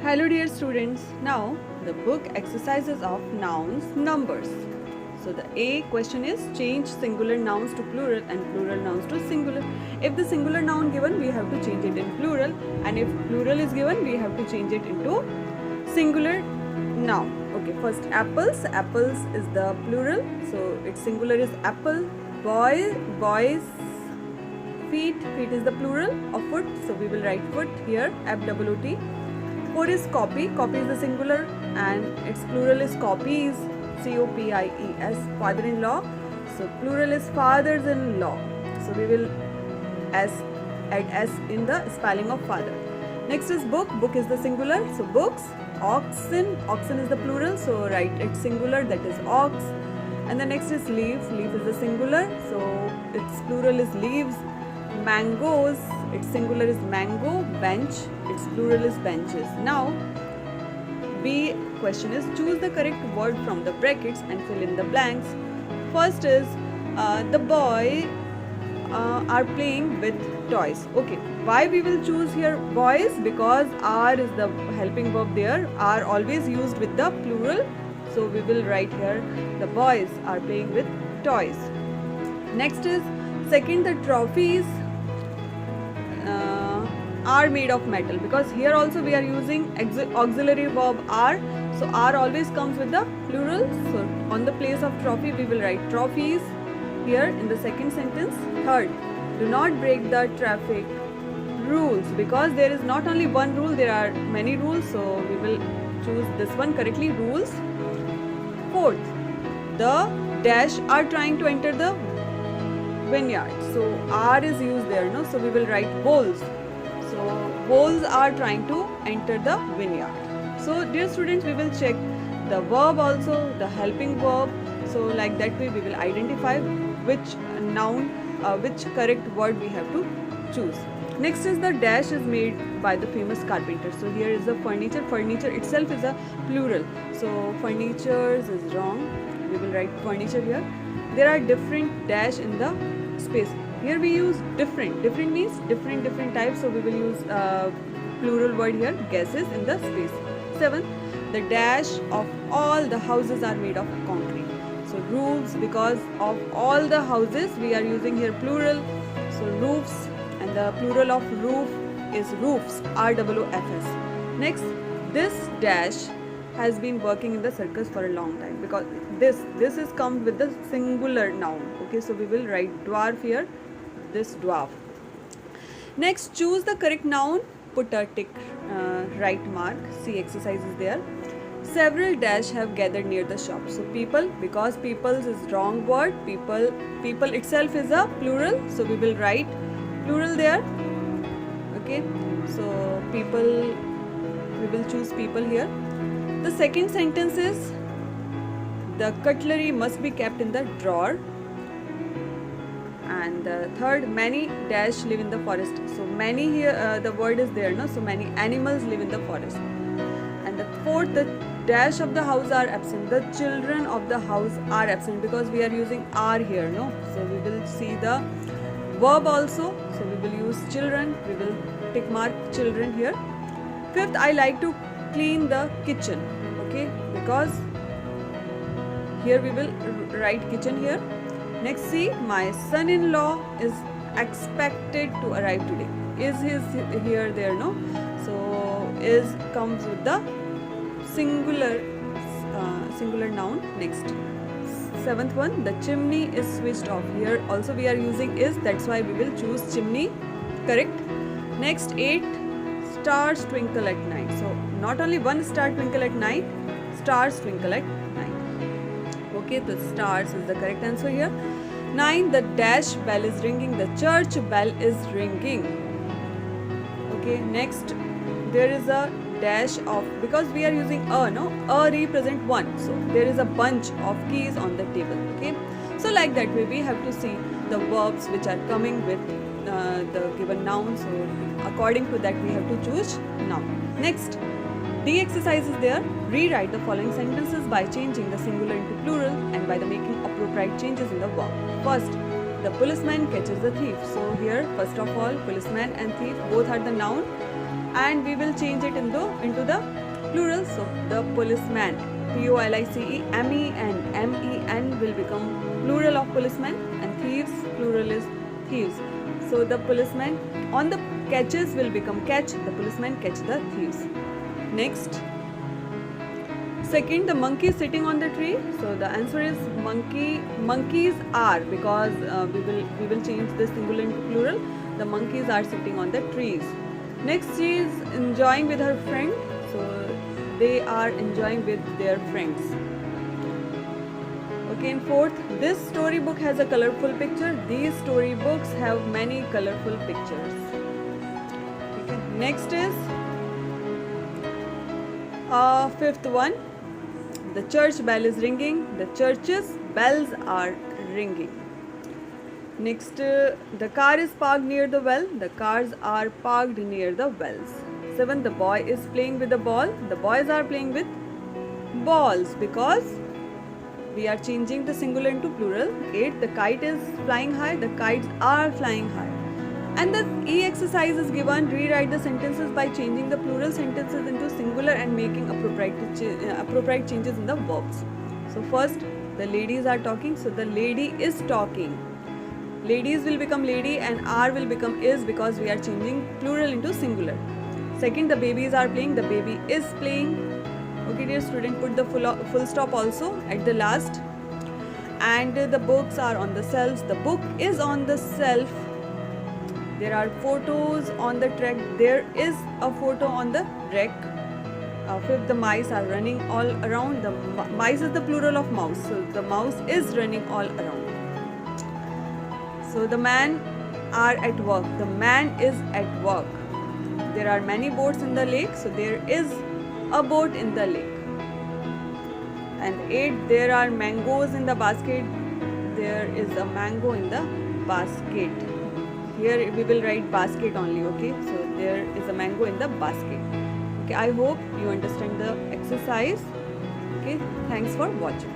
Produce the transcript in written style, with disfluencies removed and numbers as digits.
Hello dear students, now the book exercises of nouns numbers. So the A question is change singular nouns to plural and plural nouns to singular. If the singular noun given we have to change it in plural, and if plural is given we have to change it into singular noun. Okay, first apples. Apples is the plural, so its singular is apple. Boys. Feet is the plural of foot, so we will write foot here, FOOT. 4 is copy is the singular and its plural is copies, COPIES. Father-in-law, so plural is fathers-in-law, so we will add S in the spelling of father. Next is book is the singular, so books. Oxen is the plural, so write its singular, that is ox. And the next is leaf is the singular, so its plural is leaves. Mangoes, its singular is mango. Bench, its plural is benches. Now B question is choose the correct word from the brackets and fill in the blanks. First is the boy are playing with toys. Okay, why we will choose here boys? Because are is the helping verb there, are always used with the plural, so we will write here the boys are playing with toys. Next is second, the trophies are made of metal, because here also we are using auxiliary verb are, so are always comes with the plural, so on the place of trophy we will write trophies here in the second sentence. Third, do not break the traffic rules, because there is not only one rule, there are many rules, so we will choose this one correctly, rules. Fourth, the dash are trying to enter the vineyard, so are is used there, no, so we will write bowls, so bowls are trying to enter the vineyard. So dear students, we will check the verb also, the helping verb, so like that way we will identify which noun, which correct word we have to choose. Next is the dash is made by the famous carpenter, so here is the furniture itself is a plural, so furnitures is wrong, we will write furniture here. There are different dash in the space, here we use different means different types, so we will use plural word here, gases in the space. 7, the dash of all the houses are made of concrete, so roofs, because of all the houses we are using here plural, so roofs, and the plural of roof is roofs, ROOFs. Next, this dash has been working in the circus for a long time, because this is come with the singular noun. Okay, so we will write dwarf here, this dwarf. Next, choose the correct noun, put a tick, right mark, see exercise is there. Several dash have gathered near the shop, so people, because peoples is wrong word, people itself is a plural, so we will write plural there. Okay, so people, we will choose people here. The second sentence is the cutlery must be kept in the drawer. And the third, many dash live in the forest, so many here the word is there, no, so many animals live in the forest. And the fourth, the dash of the house are absent, the children of the house are absent, because we are using are here, no, so we will see the verb also, so we will use children, we will tick mark children here. Fifth, I like to clean the kitchen. Okay, because here we will write kitchen here. Next, see, my son-in-law is expected to arrive today. Is his here there, no, so is comes with the singular noun. Next, seventh one, the chimney is switched off, here also we are using is, that's why we will choose chimney, correct. Next, 8, stars twinkle at night, so not only one star twinkle at night, stars twinkle at night. Okay, the stars is the correct answer here. 9, the dash bell is ringing, the church bell is ringing. Okay, next, there is a dash of, because we are using a, no, a represent one, so there is a bunch of keys on the table. Okay, so like that way we have to see the verbs which are coming with the given noun, so according to that we have to choose noun. Next, D exercise is there. Rewrite the following sentences by changing the singular into plural and by the making appropriate changes in the verb. First, the policeman catches the thief, so here first of all policeman and thief both are the noun, and we will change it into the plural, so the policeman, policemen will become plural of policeman, and thieves, plural is thieves. So the policeman on the catches will become catch, the policeman catch the thieves. Next, second, the monkey sitting on the tree. So the answer is monkeys are, because we will change the singular into plural. The monkeys are sitting on the trees. Next, she is enjoying with her friend. So they are enjoying with their friends. Okay, and fourth, this storybook has a colorful picture. These storybooks have many colorful pictures. Okay. Next is fifth one. The church bell is ringing. The church's bells are ringing. Next, the car is parked near the well. The cars are parked near the wells. 7. The boy is playing with the ball. The boys are playing with balls, because we are changing the singular into plural. 8. The kite is flying high. The kites are flying high. And the E exercise is given. Rewrite the sentences by changing the plural sentences into singular and making appropriate changes in the verbs. So first, the ladies are talking. So the lady is talking. Ladies will become lady and are will become is, because we are changing plural into singular. Second, the babies are playing. The baby is playing. Okay, dear student, put the full stop also at the last. And the books are on the shelves. The book is on the shelf. There are photos on the track. There is a photo on the rack. Fifth, the mice are running all around. The mice is the plural of mouse. So the mouse is running all around. So the men are at work. The man is at work. There are many boats in the lake. So there is a boat in the lake. And 8, there are mangoes in the basket. There is a mango in the basket. Here we will write basket only, okay? So there is a mango in the basket. Okay, I hope you understand the exercise. Okay, thanks for watching.